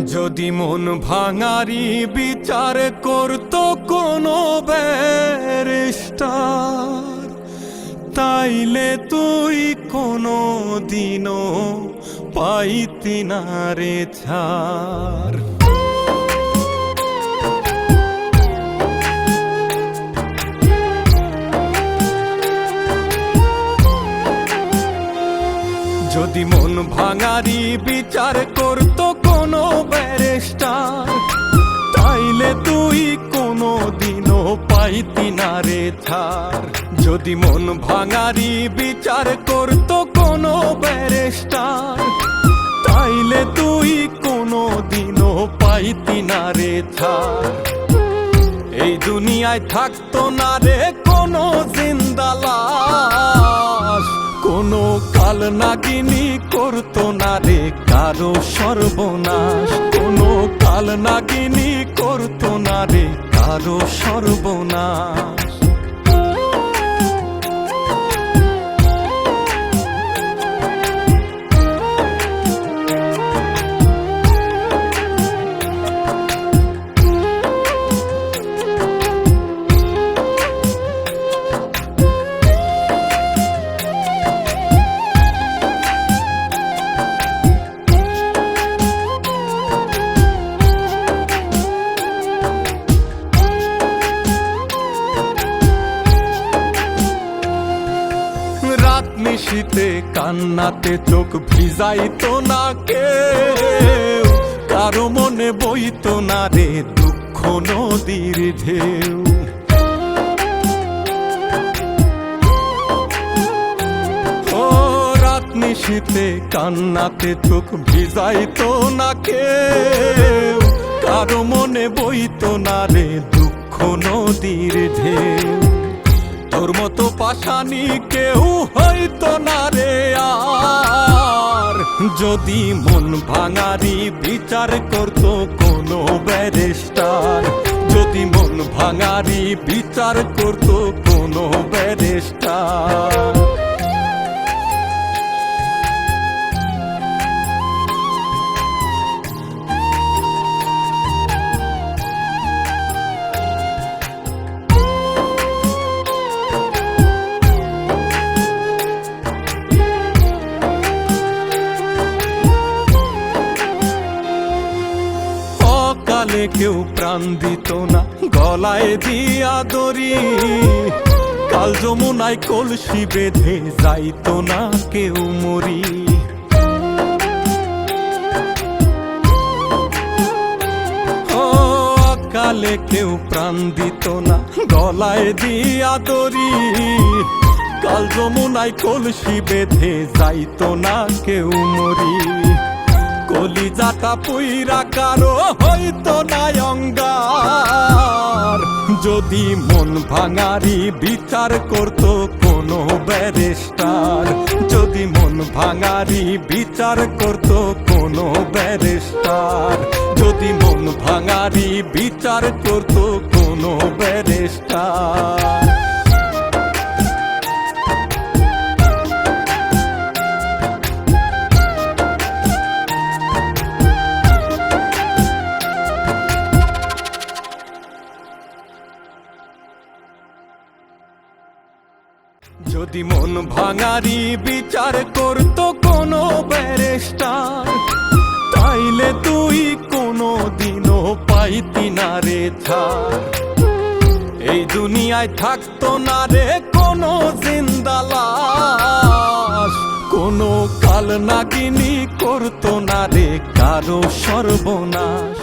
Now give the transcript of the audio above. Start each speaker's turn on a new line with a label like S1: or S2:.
S1: যদি মন ভাঙারি বিচার করতো কোনো ব্যারিস্টার, তাইলে তুই কোনো দিনও পাইতি না রে ছাড়। যদি মন ভাঙারি বিচার করতো কোনো ব্যারিস্টার, তাইলে তুই কোনো দিনও পাইতি না রে ছাড়। যদি মন ভাঙারি বিচার করতো কোনো ব্যারিস্টার, তাইলে তুই কোনো দিনও পাইতি না রে ছাড়। এই দুনিয়ায় থাকতো না রে কোনো জিন্দা লাশ, কোনো কাল নাগিনী করতো না রে কারো সর্বনাশ, কোনো কাল নাগিনী করতো না রে কারো সর্বনাশ। রাত নিশীতে কান্নাতে চোখ ভিজাইতো না কেউ, কারো মনে বইতো না রে দুঃখ নদীর ঢেউ। ও রাত নিশীতে কান্নাতে চোখ ভিজাইতো না কেউ, কারো মনে বইতো না রে দুঃখ নদীর ঢেউ। তোর মতো পাশানি কেউ হইতো না রে আর, যদি মন ভাঙারি বিচার করতো কোনো ব্যারিস্টার, যদি মন ভাঙারি বিচার করতো কোনো ব্যারিস্টার। কালে কেউ প্রাণ দিত না গলায় দিয়া দড়ি, কাল যমুনায় কলসি বেঁধে যাইতো না কেউ মরি। ও কালে কেউ প্রাণ দিত না গলায় দিয়া দড়ি, কাল যমুনায় কলসি বেঁধে যাইতো না কেউ মরি। কলিজাটা পুইরা কারো হইতো না অঙ্গার, যদি মন ভাঙারি বিচার করতো কোনো ব্যারিস্টার, যদি মন ভাঙারি বিচার করতো কোনো ব্যারিস্টার, যদি মন ভাঙারি বিচার করতো কোনো ব্যারিস্টার। যদি মন ভাঙারি বিচার করতো কোনো ব্যারিস্টার, তাইলে তুই কোনো দিনও পাইতি না রে ছাড়। এই দুনিয়ায় থাকতো না রে কোনো জিন্দা লাশ, কোনো কাল নাগিনী করতো না রে কারো সর্বনাশ।